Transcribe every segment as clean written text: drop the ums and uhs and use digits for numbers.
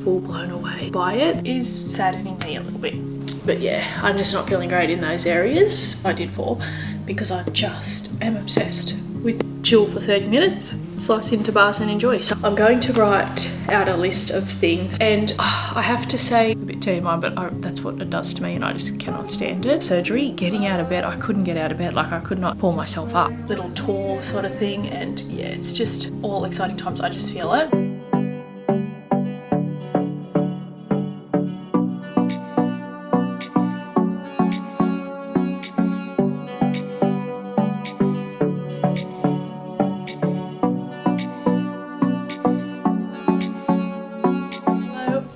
full blown away by it is saddening me a little bit. But yeah, I'm just not feeling great in those areas. I did fall because I just am obsessed with chill for 30 minutes, slice into bars and enjoy. So I'm going to write out a list of things, and I have to say, a bit TMI, but that's what it does to me and I just cannot stand it. Surgery, getting out of bed, I couldn't get out of bed, like I could not pull myself up. Little tour sort of thing, and yeah, it's just all exciting times. I just feel it.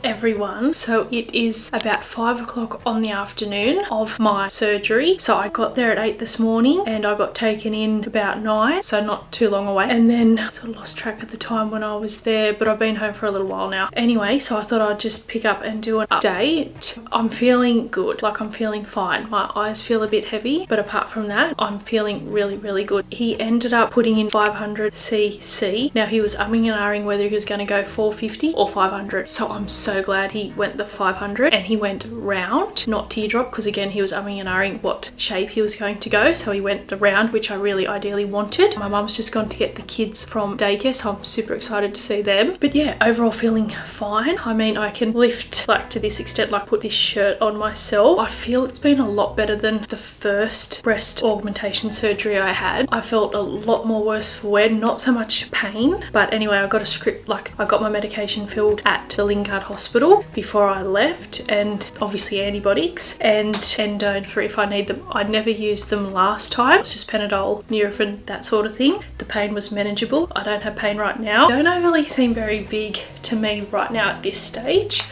Everyone, so it is about 5 o'clock on the afternoon of my surgery. So I got there at 8 this morning and I got taken in about 9, so not too long away, and then I sort of lost track of the time when I was there, but I've been home for a little while now. Anyway, so I thought I'd just pick up and do an update. I'm feeling good, like I'm feeling fine. My eyes feel a bit heavy, but apart from that, I'm feeling really good. He ended up putting in 500 cc. Now he was umming and ahhing whether he was going to go 450 or 500, so I'm so glad he went the 500, and he went round, not teardrop, because again he was umming and ahhing what shape he was going to go, so he went the round, which I really ideally wanted. My mum's just gone to get the kids from daycare, so I'm super excited to see them. But yeah, overall feeling fine. I mean, I can lift like to this extent, like put this shirt on myself. I feel it's been a lot better than the first breast augmentation surgery I had. I felt a lot more worse for wear, not so much pain, but anyway, I got a script, like I got my medication filled at the Lingard Hospital before I left, and obviously antibiotics and endone for if I need them. I never used them last time. It's just Panadol, Nurofen, that sort of thing. The pain was manageable. I don't have pain right now. Don't overly seem very big to me right now at this stage.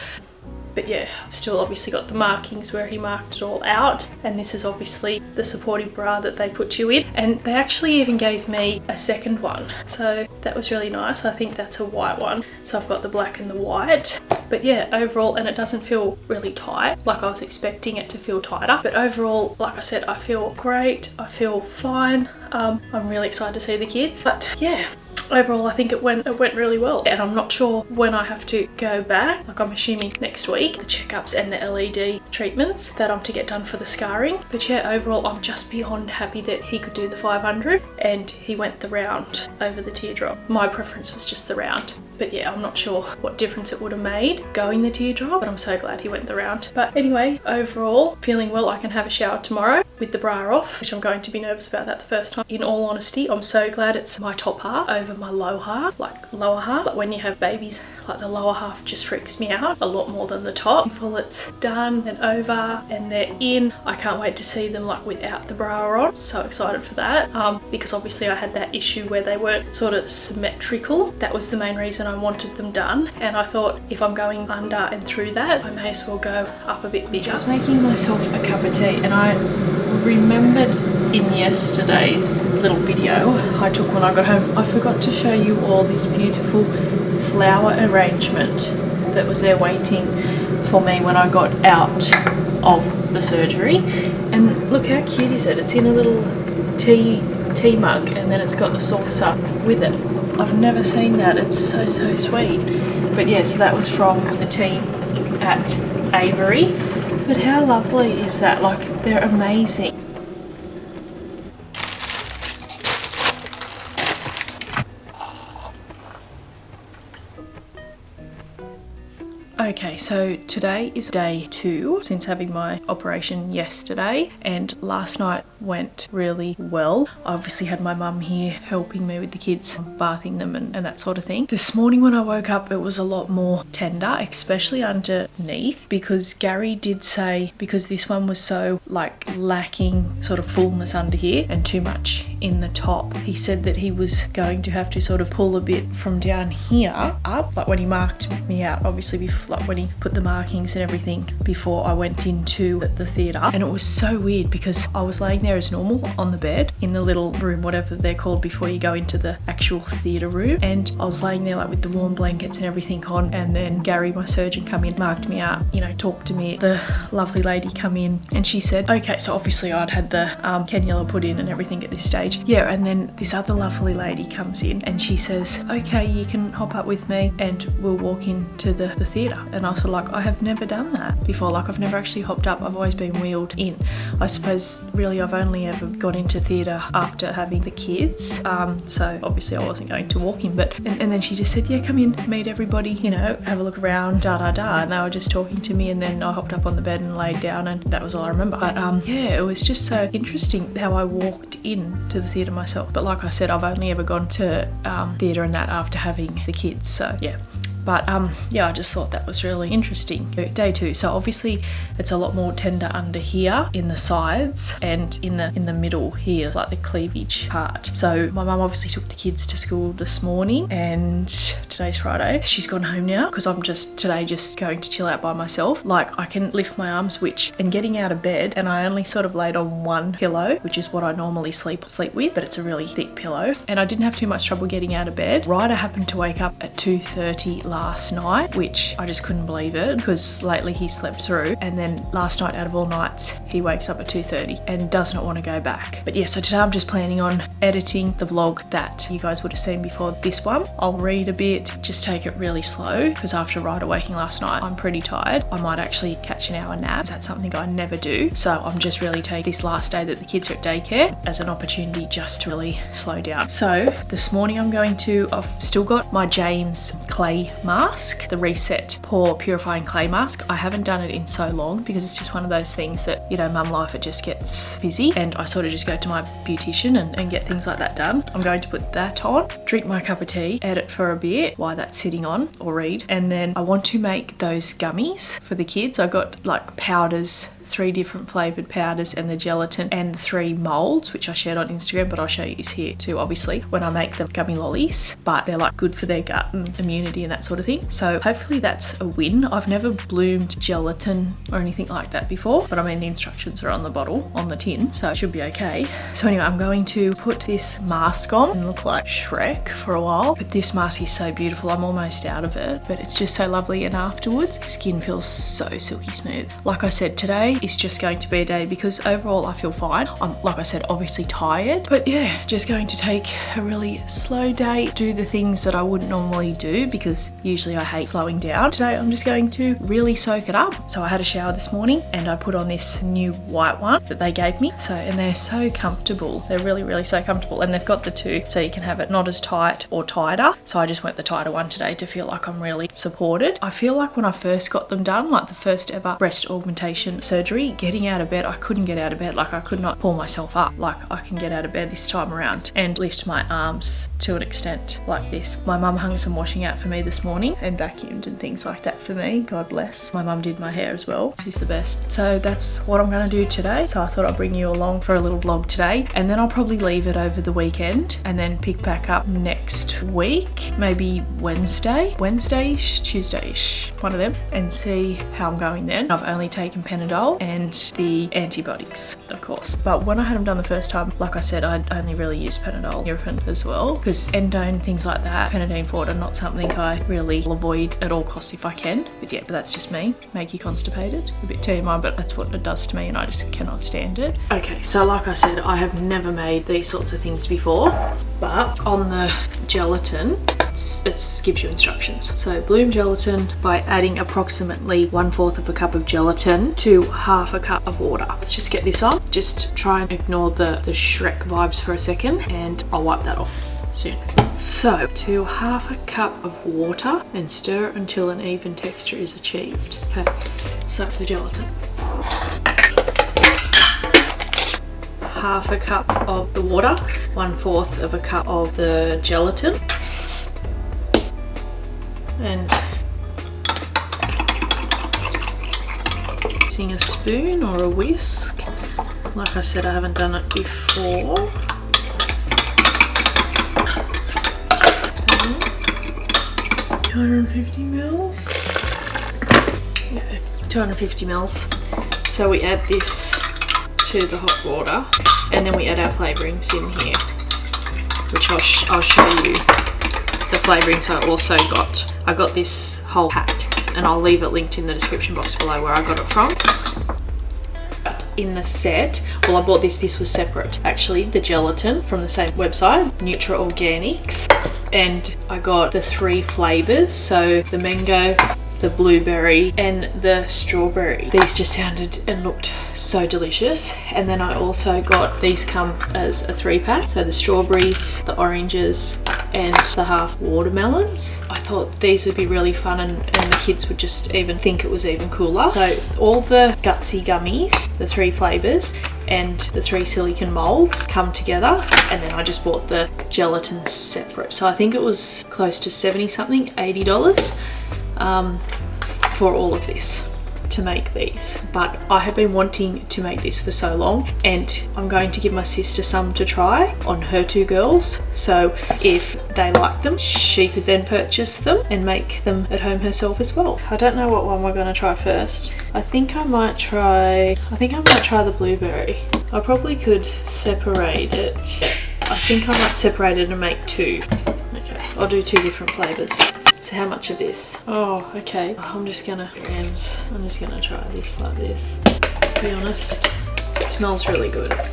But yeah, I've still obviously got the markings where he marked it all out, and this is obviously the supportive bra that they put you in, and they actually even gave me a second one, so that was really nice. I think that's a white one, so I've got the black and the white. But yeah, overall, and it doesn't feel really tight like I was expecting it to feel tighter, but overall, like I said, I feel great, I feel fine. I'm really excited to see the kids, but yeah, overall I think it went really well, and I'm not sure when I have to go back. Like I'm assuming next week, the checkups and the LED treatments that I'm to get done for the scarring. But yeah, overall I'm just beyond happy that he could do the 500 and he went the round over the teardrop. My preference was just the round, but yeah, I'm not sure what difference it would have made going the teardrop, but I'm so glad he went the round. But anyway, overall feeling well. I can have a shower tomorrow with the bra off, which I'm going to be nervous about that the first time. In all honesty, I'm so glad it's my top half over my lower half. Like when you have babies, like the lower half just freaks me out a lot more than the top. Until it's done and over and they're in, I can't wait to see them like without the bra on. So excited for that, because obviously I had that issue where they weren't sort of symmetrical. That was the main reason I wanted them done, and I thought if I'm going under and through that, I may as well go up a bit bigger. Just making myself a cup of tea, and I remembered in yesterday's little video I took when I got home, I forgot to show you all this beautiful flower arrangement that was there waiting for me when I got out of the surgery. And look how cute is it? It's in a little tea mug, and then it's got the saucer with it. I've never seen that. It's so sweet. But yeah, so that was from the team at Avery. But how lovely is that? Like, they're amazing. Okay, so today is day 2 since having my operation yesterday, and last night went really well. I obviously had my mum here helping me with the kids, bathing them and that sort of thing. This morning when I woke up, it was a lot more tender, especially underneath, because Gary did say, because this one was so like lacking sort of fullness under here and too much in the top, he said that he was going to have to sort of pull a bit from down here up, like when he marked me out, obviously before, like when he put the markings and everything before I went into the theatre. And it was so weird because I was laying there as normal on the bed in the little room, whatever they're called, before you go into the actual theatre room. And I was laying there like with the warm blankets and everything on, and then Gary, my surgeon, come in, marked me up, you know, talked to me. The lovely lady come in and she said, okay, so obviously I'd had the cannula put in and everything at this stage. Yeah, and then this other lovely lady comes in and she says, okay, you can hop up with me and we'll walk into the theatre. And I was sort of like, I have never done that before. Like, I've never actually hopped up. I've always been wheeled in. I suppose really I've only ever got into theatre after having the kids. So obviously I wasn't going to walk in, but and then she just said, yeah, come in, meet everybody, you know, have a look around, and they were just talking to me, and then I hopped up on the bed and laid down, and that was all I remember. But yeah, it was just so interesting how I walked into the theatre myself. But like I said, I've only ever gone to theatre and that after having the kids, so yeah. But yeah, I just thought that was really interesting. Day 2, so obviously it's a lot more tender under here in the sides and in the middle here, like the cleavage part. So my mum obviously took the kids to school this morning, and today's Friday. She's gone home now because I'm just going to chill out by myself. Like, I can lift my arms, and getting out of bed, and I only sort of laid on one pillow, which is what I normally sleep with, but it's a really thick pillow, and I didn't have too much trouble getting out of bed. Ryder happened to wake up at 2:30 last night, which I just couldn't believe it, because lately he slept through, and then last night out of all nights he wakes up at 2:30 and does not want to go back. But yeah, so today I'm just planning on editing the vlog that you guys would have seen before this one. I'll read a bit, just take it really slow, because after Ryder waking last night I'm pretty tired. I might actually catch an hour nap, because that's something I never do. So I'm just really taking this last day that the kids are at daycare as an opportunity just to really slow down. So this morning I've still got my James clay mask, the Reset Pore Purifying Clay Mask. I haven't done it in so long because it's just one of those things that, you know, mum life, it just gets busy, and I sort of just go to my beautician and get things like that done. I'm going to put that on, drink my cup of tea, edit for a bit while that's sitting on, or read, and then I want to make those gummies for the kids. I got like powders, 3 different flavoured powders, and the gelatin, and the 3 moulds, which I shared on Instagram, but I'll show you here too, obviously, when I make the gummy lollies. But they're like good for their gut and immunity and that sort of thing. So hopefully that's a win. I've never bloomed gelatin or anything like that before, but I mean, the instructions are on the bottle, on the tin, so it should be okay. So anyway, I'm going to put this mask on and look like Shrek for a while. But this mask is so beautiful. I'm almost out of it, but it's just so lovely, and afterwards, skin feels so silky smooth. Like I said, today is just going to be a day, because overall I feel fine. I'm, like I said, obviously tired, but yeah, just going to take a really slow day, do the things that I wouldn't normally do, because usually I hate slowing down. Today I'm just going to really soak it up. So I had a shower this morning and I put on this new white one that they gave me. So, and they're so comfortable. They're really, really so comfortable, and they've got the 2 so you can have it not as tight or tighter. So I just went the tighter one today to feel like I'm really supported. I feel like when I first got them done, like the first ever breast augmentation surgery, getting out of bed, I couldn't get out of bed. Like, I could not pull myself up like I can get out of bed this time around and lift my arms to an extent like this. My mum hung some washing out for me this morning and vacuumed and things like that for me. God bless. My mum did my hair as well. She's the best. So that's what I'm going to do today. So I thought I'd bring you along for a little vlog today, and then I'll probably leave it over the weekend and then pick back up next week, maybe Wednesday-ish, Tuesday-ish, one of them, and see how I'm going then. I've only taken Panadol and the antibiotics, of course. But when I had them done the first time, like I said, I only really used Panadol, Nurofen as well, because endone, things like that, Panadine Forte, are not something I really avoid at all costs if I can. But yeah, but that's just me. Make you constipated. A bit TMI, but that's what it does to me, and I just cannot stand it. Okay, so like I said, I have never made these sorts of things before, but on the gelatin, it gives you instructions. So bloom gelatin by adding approximately 1/4 of a cup of gelatin to 1/2 cup of water. Let's just get this on. Just try and ignore the Shrek vibes for a second, and I'll wipe that off soon. So to 1/2 cup of water, and stir until an even texture is achieved. Okay, so the gelatin. 1/2 cup of the water, 1/4 of a cup of the gelatin, and using a spoon or a whisk. Like I said, I haven't done it before. 250 mils. Yeah, 250 mils. So we add this to the hot water, and then we add our flavourings in here, which I'll show you the flavourings I got this whole pack, and I'll leave it linked in the description box below where I got it from. In the set, well, I bought this was separate actually, the gelatin from the same website, Nutra Organics, and I got the 3 flavours, so the mango, the blueberry and the strawberry. These just sounded and looked so delicious. And then I also got, these come as a 3-pack, so the strawberries, the oranges and the half watermelons. I thought these would be really fun, and the kids would just even think it was even cooler. So all the gutsy gummies, the 3 flavours and the 3 silicone molds come together, and then I just bought the gelatin separate. So I think it was close to 70 something, $80 for all of this to make these. But I have been wanting to make this for so long, and I'm going to give my sister some to try on her 2 girls, so if they like them she could then purchase them and make them at home herself as well. I don't know what one we're going to try first. I think I might try the blueberry. I probably could separate it. I think I might separate it and make 2. Okay, I'll do 2 different flavours. So how much of this? Oh, okay. I'm just gonna try this like this. To be honest, it smells really good. I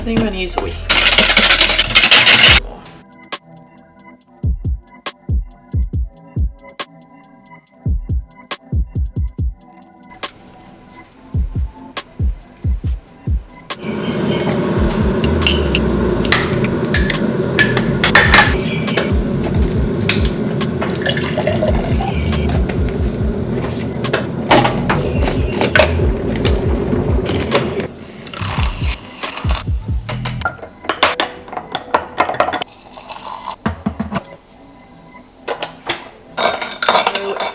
think I'm gonna use a whisk.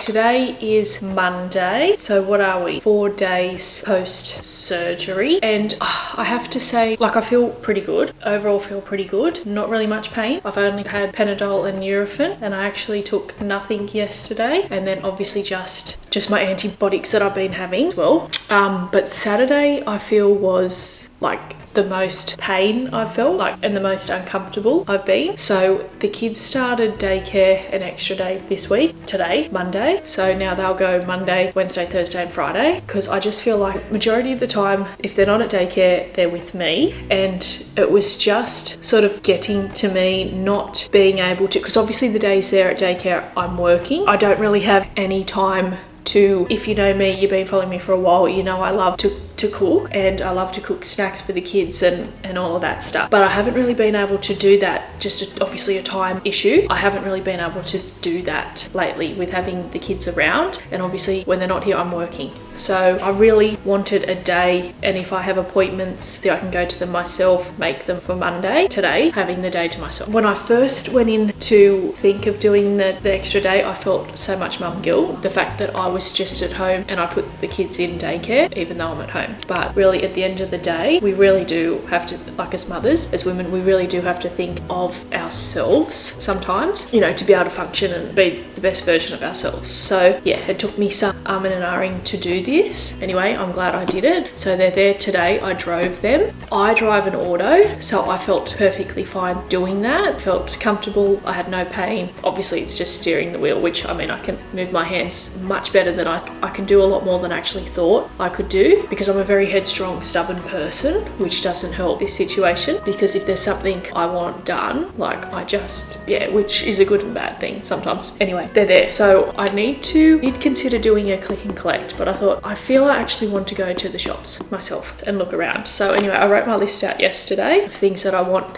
Today is Monday, so what are we? 4 days post surgery, and I have to say, like, I feel pretty good. Overall feel pretty good. Not really much pain. I've only had Panadol and Nurofen, and I actually took nothing yesterday, and then obviously just my antibiotics that I've been having as well. But Saturday I feel was like the most pain I've felt, like, and the most uncomfortable I've been. So the kids started daycare an extra day this week, today, Monday. So now they'll go Monday, Wednesday, Thursday and Friday, because I just feel like majority of the time, if they're not at daycare, they're with me. And it was just sort of getting to me not being able to, because obviously the days they're at daycare, I'm working. I don't really have any time to, if you know me, you've been following me for a while, you know I love to cook, and I love to cook snacks for the kids and all of that stuff, but I haven't really been able to do that. Just obviously a time issue. I haven't really been able to do that lately with having the kids around, and obviously when they're not here I'm working. So I really wanted a day, and if I have appointments, so I can go to them myself, make them for Monday, today, having the day to myself. When I first went in to think of doing the extra day, I felt so much mum guilt. The fact that I was just at home and I put the kids in daycare, even though I'm at home. But really at the end of the day, we really do have to, like as mothers, as women, we really do have to think of ourselves sometimes, you know, to be able to function and be the best version of ourselves. So yeah, it took me some and an ahhing to do this. Anyway, I'm glad I did it. So they're there today. I drove them. I drive an auto, so I felt perfectly fine doing that. Felt comfortable. I had no pain. Obviously it's just steering the wheel, which, I mean, I can move my hands much better than I can do a lot more than I actually thought I could do, because I'm a very headstrong, stubborn person, which doesn't help this situation, because if there's something I want done, like I just, yeah, which is a good and bad thing sometimes. Anyway, they're there. So I did consider doing a click and collect, but I thought, I feel I actually want to go to the shops myself and look around. So anyway, I wrote my list out yesterday of things that I want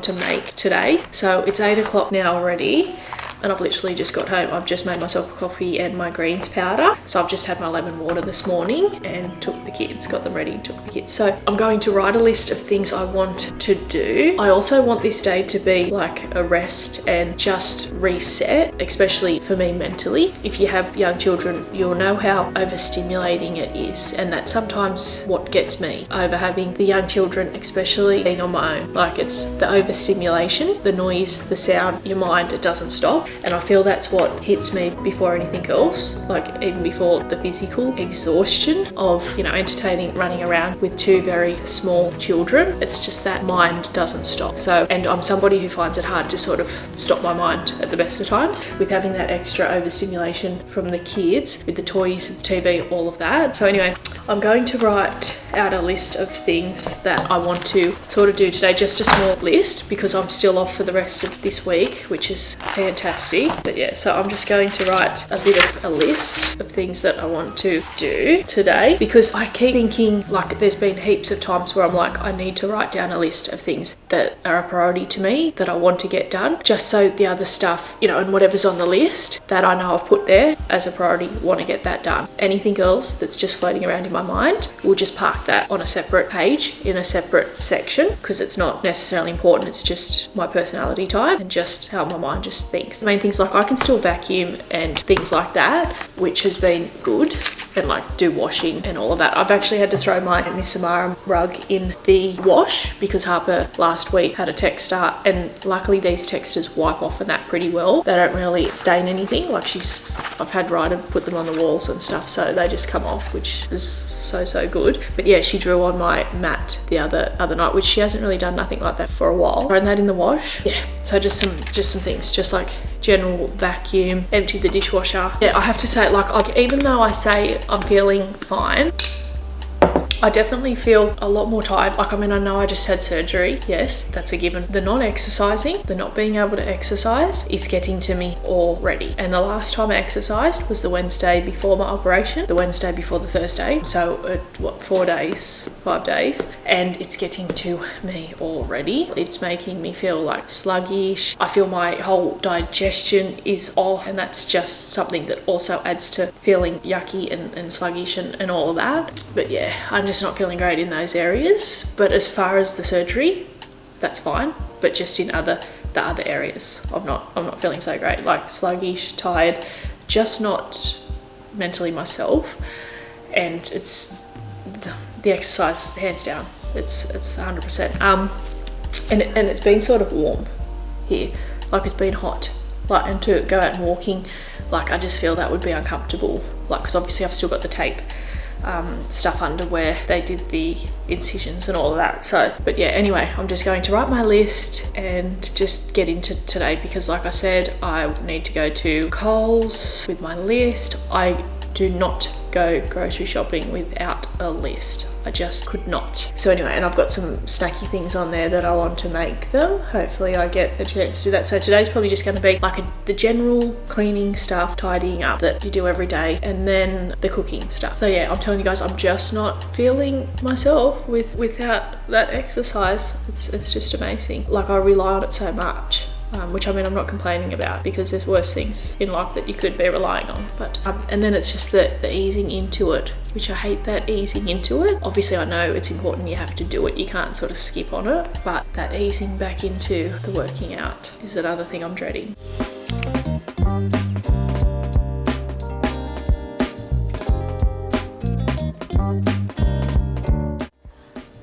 to make today. So it's 8 o'clock now already, and I've literally just got home. I've just made myself a coffee and my greens powder. So I've just had my lemon water this morning and took the kids, got them ready and took the kids. So I'm going to write a list of things I want to do. I also want this day to be like a rest and just reset, especially for me mentally. If you have young children, you'll know how overstimulating it is. And that's sometimes what gets me over having the young children, especially being on my own. Like, it's the overstimulation, the noise, the sound, your mind, it doesn't stop. And I feel that's what hits me before anything else, like even before the physical exhaustion of, you know, entertaining running around with two very small children. It's just that mind doesn't stop. So, and I'm somebody who finds it hard to sort of stop my mind at the best of times with having that extra overstimulation from the kids, with the toys, the TV, all of that. So anyway, I'm going to write out a list of things that I want to sort of do today, just a small list, because I'm still off for the rest of this week, which is fantastic. But yeah, so I'm just going to write a bit of a list of things that I want to do today, because I keep thinking, like, there's been heaps of times where I'm like, I need to write down a list of things that are a priority to me that I want to get done, just so the other stuff, you know, and whatever's on the list that I know I've put there as a priority, want to get that done. Anything else that's just floating around in my mind, we'll just park that on a separate page in a separate section, because it's not necessarily important. It's just my personality type and just how my mind just thinks. The main things, like I can still vacuum and things like that, which has been good, and like do washing and all of that. I've actually had to throw my Miss Amara rug in the wash because Harper last week had a texter, and luckily these texters wipe off and that pretty well. They don't really stain anything. Like I've had Ryder put them on the walls and stuff, so they just come off, which is so good. But yeah, she drew on my mat the other night, which she hasn't really done nothing like that for a while. Thrown that in the wash. Yeah, so just some things, just like general vacuum, empty the dishwasher. Yeah, I have to say, like even though I say I'm feeling fine, I definitely feel a lot more tired. Like, I mean, I know I just had surgery. Yes, that's a given. The not exercising, the not being able to exercise is getting to me already. And the last time I exercised was the Wednesday before my operation, the Wednesday before the Thursday. So, 5 days, and it's getting to me already. It's making me feel like sluggish. I feel my whole digestion is off, and that's just something that also adds to feeling yucky and sluggish and all of that. But yeah, I'm just not feeling great in those areas. But as far as the surgery, that's fine. But just in the other areas, I'm not feeling so great. Like sluggish, tired, just not mentally myself. And it's the exercise, hands down. It's 100%. And it's been sort of warm here. Like, it's been hot. Like, and to go out and walking, like, I just feel that would be uncomfortable. Like, because obviously I've still got the tape stuff under where they did the incisions and all of that. So, but yeah, anyway, I'm just going to write my list and just get into today, because like I said, I need to go to Coles with my list. I do not go grocery shopping without a list. I just could not. So anyway, and I've got some snacky things on there that I want to make them. Hopefully I get a chance to do that. So today's probably just going to be like the general cleaning stuff, tidying up that you do every day, and then the cooking stuff. So yeah, I'm telling you guys, I'm just not feeling myself without that exercise. It's just amazing. Like, I rely on it so much. Which, I mean, I'm not complaining about, because there's worse things in life that you could be relying on. But and then it's just the easing into it, which I hate, that easing into it. Obviously, I know it's important, you have to do it, you can't sort of skip on it, but that easing back into the working out is another thing I'm dreading.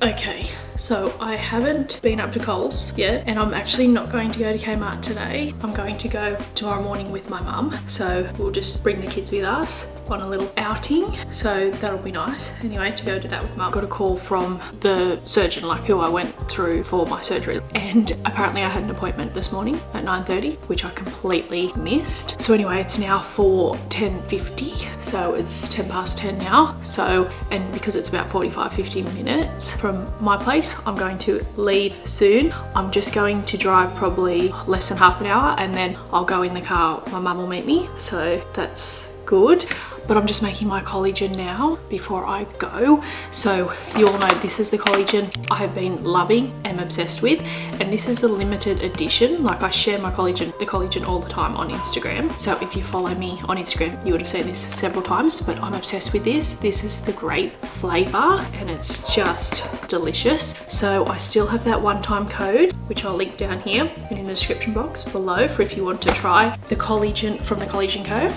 Okay, so I haven't been up to Coles yet, and I'm actually not going to go to Kmart today. I'm going to go tomorrow morning with my mum, so we'll just bring the kids with us on a little outing, so that'll be nice. Anyway, to go do that with mum. Got a call from the surgeon, like who I went through for my surgery, and apparently I had an appointment this morning at 9:30, which I completely missed. So anyway, it's now for 10:50, so it's 10 past 10 now. So, and because it's about 45-50 minutes from my place, I'm going to leave soon. I'm just going to drive probably less than half an hour, and then I'll go in the car. My mum will meet me, so that's good. But I'm just making my collagen now before I go. So you all know this is the collagen I have been loving and obsessed with, and this is a limited edition. Like, I share my the collagen all the time on Instagram. So if you follow me on Instagram, you would have seen this several times, but I'm obsessed with this. This is the grape flavor, and it's just delicious. So I still have that one-time code, which I'll link down here and in the description box below, for if you want to try the collagen from the Collagen Co.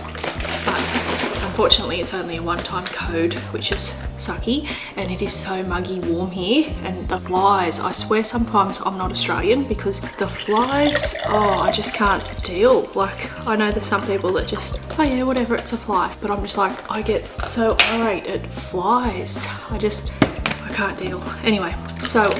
But unfortunately it's only a one-time code, which is sucky, and it is so muggy warm here. And the flies, I swear sometimes I'm not Australian because the flies, oh, I just can't deal. Like, I know there's some people that just, oh yeah, whatever, it's a fly, but I'm just like, I get so irate at flies. I can't deal. Anyway, so,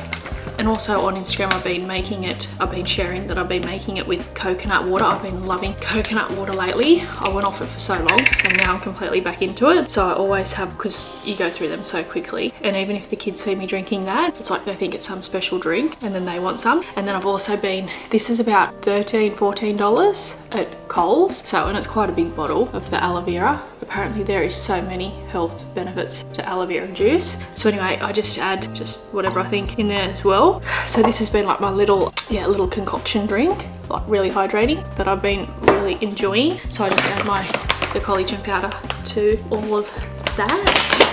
and also on Instagram I've been sharing that I've been making it with coconut water. I've been loving coconut water lately. I went off it for so long and now I'm completely back into it. So I always have, because you go through them so quickly, and even if the kids see me drinking that, it's like they think it's some special drink and then they want some. And then I've also been, this is about $13, $14 at Coles. So, and it's quite a big bottle of the aloe vera. Apparently there is so many health benefits to aloe vera juice. So anyway, I just add just whatever I think in there as well. So this has been like my little concoction drink, like really hydrating, that I've been really enjoying. So I just add the collagen powder to all of that.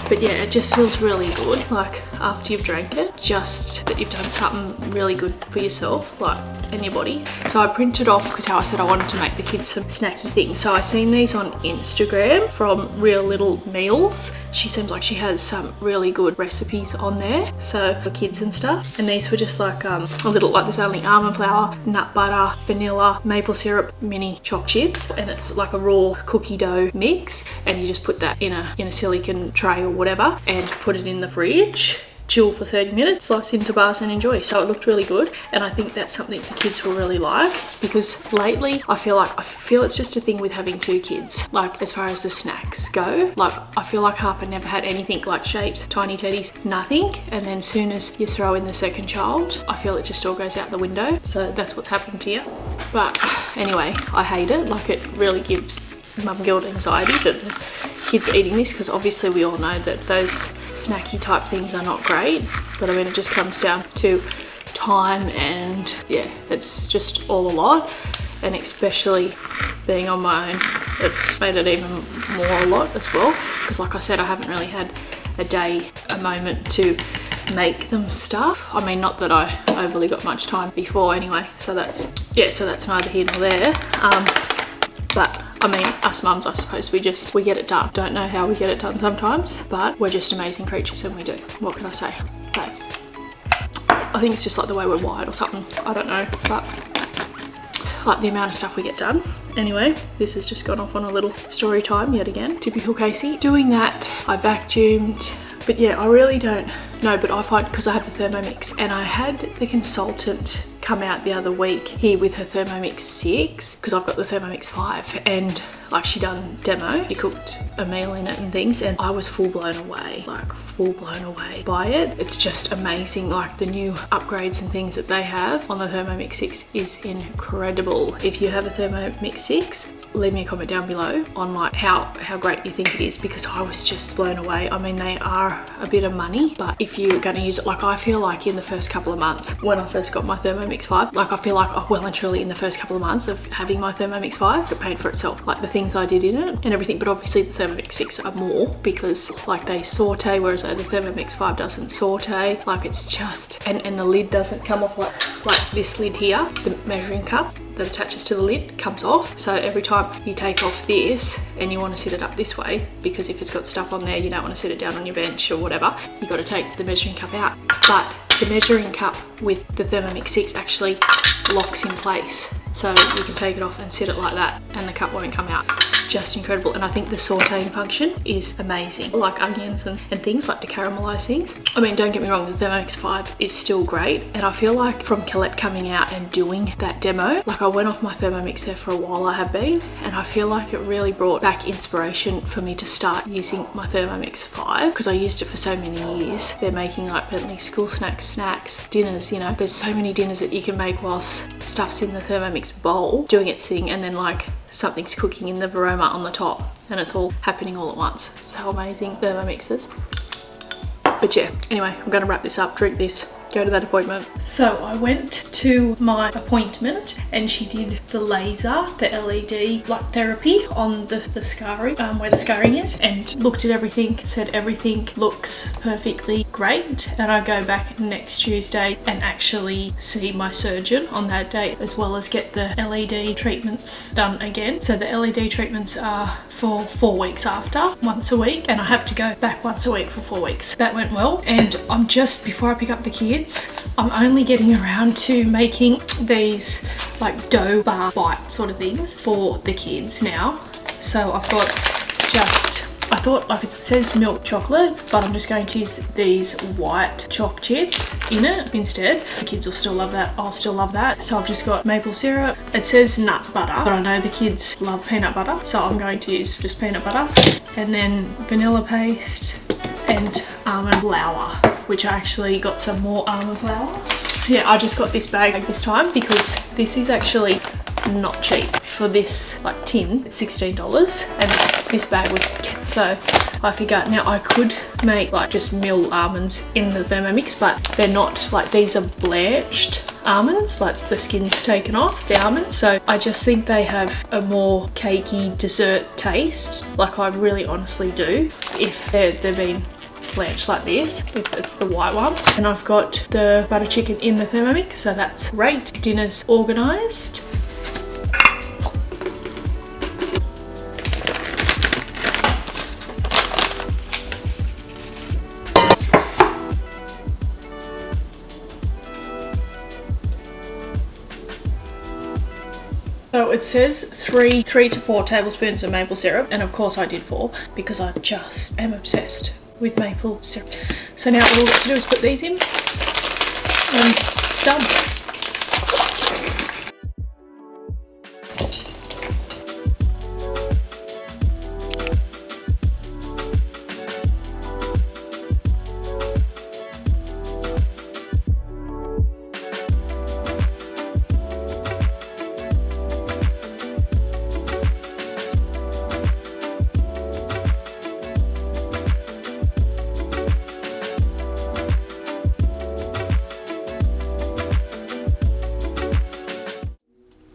But yeah, it just feels really good, like after you've drank it, just that you've done something really good for yourself, like, and your body. So I printed off, because how I said I wanted to make the kids some snacky things. So I seen these on Instagram from Real Little Meals. She seems like she has some really good recipes on there, so for kids and stuff. And these were just like a little, like there's only almond flour, nut butter, vanilla, maple syrup, mini choc chips, and it's like a raw cookie dough mix. And you just put that in a silicone tray or whatever and put it in the fridge, chill for 30 minutes, slice into bars and enjoy. So it looked really good, and I think that's something the kids will really like, because lately I feel it's just a thing with having two kids. Like, as far as the snacks go, like I feel like Harper never had anything like shapes, tiny teddies, nothing. And then soon as you throw in the second child, I feel it just all goes out the window. So that's what's happened here. But anyway, I hate it. Like, it really gives mum guilt anxiety that the kids are eating this, because obviously we all know that those snacky type things are not great. But I mean, it just comes down to time, and yeah, it's just all a lot. And especially being on my own, it's made it even more a lot as well, because like I said, I haven't really had a moment to make them stuff. I mean, not that I overly got much time before anyway, so that's neither here nor there. But I mean, us mums, I suppose we get it done. Don't know how we get it done sometimes, but we're just amazing creatures and we do. What can I say? But I think it's just like the way we're wired or something. I don't know, but like the amount of stuff we get done. Anyway, this has just gone off on a little story time yet again. Typical Casey. Doing that, I vacuumed. But yeah, I really don't know, but I find, because I have the Thermomix, and I had the consultant come out the other week here with her Thermomix 6, because I've got the Thermomix 5, and like she done demo, she cooked a meal in it and things, and I was full blown away by it. It's just amazing. Like, the new upgrades and things that they have on the Thermomix 6 is incredible. If you have a Thermomix 6, leave me a comment down below on like how great you think it is, because I was just blown away. I mean, they are a bit of money, but if you're going to use it, like I feel like in the first couple of months when I first got my Thermomix 5, like I feel like, oh, well and truly in the first couple of months of having my Thermomix 5, it paid for itself. Like the things I did in it and everything. But obviously the Thermomix 6 are more, because like they saute, whereas the Thermomix 5 doesn't saute. Like, it's just, and the lid doesn't come off like this lid here, the measuring cup that attaches to the lid comes off. So every time you take off this and you want to sit it up this way, because if it's got stuff on there, you don't want to sit it down on your bench or whatever, you got to take the measuring cup out. But the measuring cup with the Thermomix 6 actually locks in place, so you can take it off and sit it like that and the cup won't come out. Just incredible. And I think the sauteing function is amazing, like onions and things, like to caramelize things. I mean, don't get me wrong, the Thermomix 5 is still great, and I feel like from Colette coming out and doing that demo, like I went off my Thermomix there for a while, I have been, and I feel like it really brought back inspiration for me to start using my Thermomix 5, because I used it for so many years. They're making like plenty school snacks, dinners, you know, there's so many dinners that you can make whilst stuff's in the Thermomix bowl doing its thing, and then like something's cooking in the Varoma on the top, and it's all happening all at once. So amazing, Thermomixes. But yeah, anyway, I'm gonna wrap this up, drink this, go to that appointment. So I went to my appointment and she did the laser, the LED light therapy on the scarring, where the scarring is, and looked at everything, said everything looks perfectly great. And I go back next Tuesday and actually see my surgeon on that day, as well as get the LED treatments done again. So the LED treatments are for 4 weeks after, once a week, and I have to go back once a week for 4 weeks. That went well, and I'm just, before I pick up the kids, I'm only getting around to making these like dough bar bite sort of things for the kids now. So I've got just, I thought like it says milk chocolate, but I'm just going to use these white choc chips in it instead. The kids will still love that, I'll still love that. So I've just got maple syrup. It says nut butter, but I know the kids love peanut butter, so I'm going to use just peanut butter. And then vanilla paste and almond flour, which I actually got some more almond flour. Yeah, I just got this bag this time because this is actually not cheap. For this like tin, it's $16, and this bag was 10. So I figured now I could make like just milled almonds in the Thermomix, but they're not, like these are blanched almonds, like the skin's taken off the almonds. So I just think they have a more cakey dessert taste, like I really honestly do, if they've been blanched like this, if it's the white one. And I've got the butter chicken in the Thermomix, so that's great. Dinner's organised. So it says three to 4 tablespoons of maple syrup, and of course I did 4 because I just am obsessed with maple syrup. So now all I've got to do is put these in and it's done.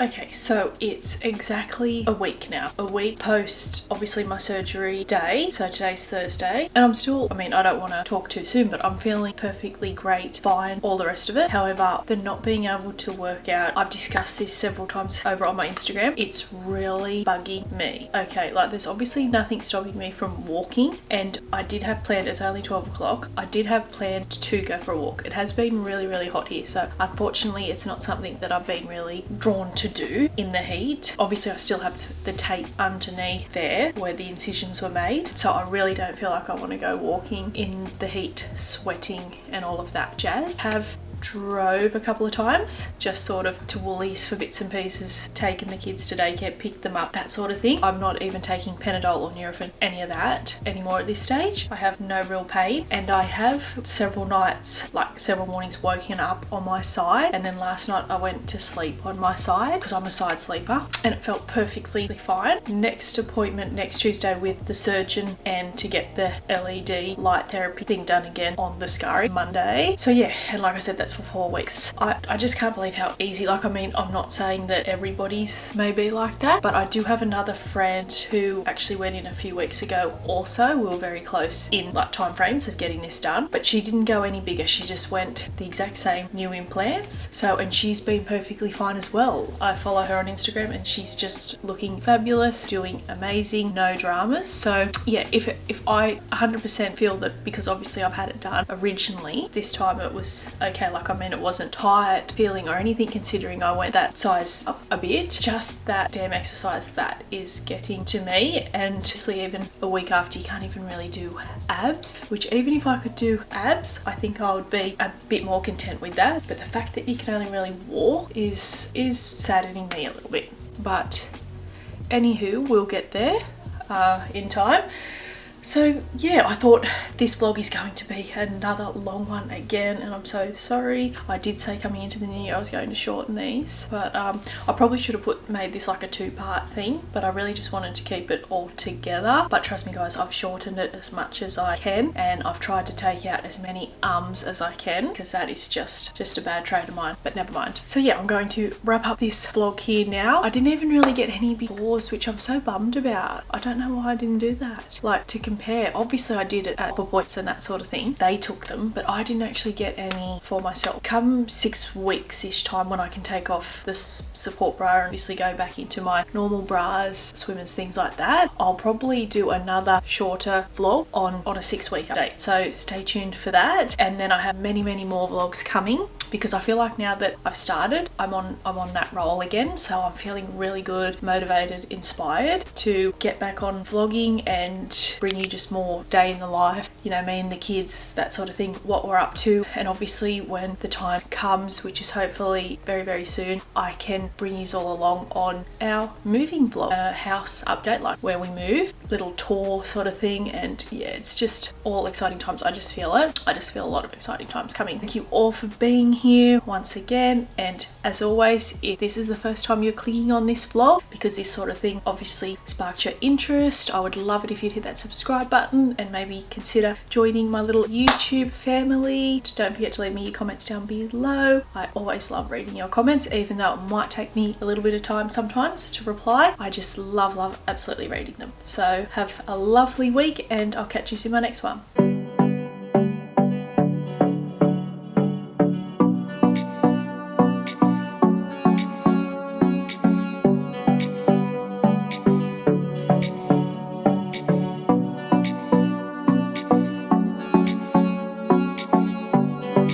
Okay, so it's exactly a week now. A week post, obviously, my surgery day. So today's Thursday. And I'm still, I mean, I don't want to talk too soon, but I'm feeling perfectly great, fine, all the rest of it. However, the not being able to work out, I've discussed this several times over on my Instagram. It's really bugging me. Okay, like there's obviously nothing stopping me from walking. And I did have planned, it's only 12 o'clock. I did have planned to go for a walk. It has been really, really hot here. So unfortunately, it's not something that I've been really drawn to do in the heat. Obviously I still have the tape underneath there where the incisions were made, so I really don't feel like I want to go walking in the heat, sweating and all of that jazz. Have drove a couple of times, just sort of to Woolies for bits and pieces, taken the kids to daycare, picked them up, that sort of thing. I'm not even taking Panadol or Nurofen, any of that anymore at this stage. I have no real pain, and I have several nights, like several mornings, woken up on my side, and then last night I went to sleep on my side because I'm a side sleeper, and it felt perfectly fine. Next appointment next Tuesday with the surgeon, and to get the LED light therapy thing done again on the scarring Monday. So yeah, and like I said, that's for 4 weeks. I just can't believe how easy, like I mean, I'm not saying that everybody's maybe like that, but I do have another friend who actually went in a few weeks ago also. We were very close in like time frames of getting this done, but she didn't go any bigger. She just went the exact same new implants. So, and she's been perfectly fine as well. I follow her on Instagram and she's just looking fabulous, doing amazing, no dramas. So yeah, if I 100% feel that, because obviously I've had it done originally, this time it was okay. Like I mean, it wasn't tight feeling or anything, considering I went that size up a bit. Just that damn exercise, that is getting to me. And obviously even a week after, you can't even really do abs, which even if I could do abs, I think I would be a bit more content with that. But the fact that you can only really walk is saddening me a little bit. But anywho, we'll get there in time. So yeah, I thought this vlog is going to be another long one again, and I'm so sorry. I did say coming into the new year I was going to shorten these, but I probably should have made this like a 2-part thing, but I really just wanted to keep it all together. But trust me guys, I've shortened it as much as I can, and I've tried to take out as many as I can, because that is just a bad trait of mine, but never mind. So yeah, I'm going to wrap up this vlog here now. I didn't even really get any befores, which I'm so bummed about. I don't know why I didn't do that, like to compare. Obviously I did it at Upper Points and that sort of thing, they took them, but I didn't actually get any for myself. Come 6 weeks ish time, when I can take off the support bra and obviously go back into my normal bras, swimmers, things like that, I'll probably do another shorter vlog on a 6-week update, so stay tuned for that. And then I have many more vlogs coming, because I feel like now that I've started, I'm on that roll again, so I'm feeling really good, motivated, inspired to get back on vlogging and bring you just more day in the life, you know, me and the kids, that sort of thing, what we're up to. And obviously when the time comes, which is hopefully very soon, I can bring you all along on our moving vlog, a house update, like where we move, little tour sort of thing. And yeah, it's just all exciting times. I just feel it. I just feel a lot of exciting times coming. Thank you all for being here once again, and as always, if this is the first time you're clicking on this vlog because this sort of thing obviously sparked your interest, I would love it if you'd hit that subscribe button and maybe consider joining my little YouTube family. Don't forget to leave me your comments down below. I always love reading your comments, even though it might take me a little bit of time sometimes to reply. I just love absolutely reading them. So have a lovely week, and I'll catch you soon in my next one.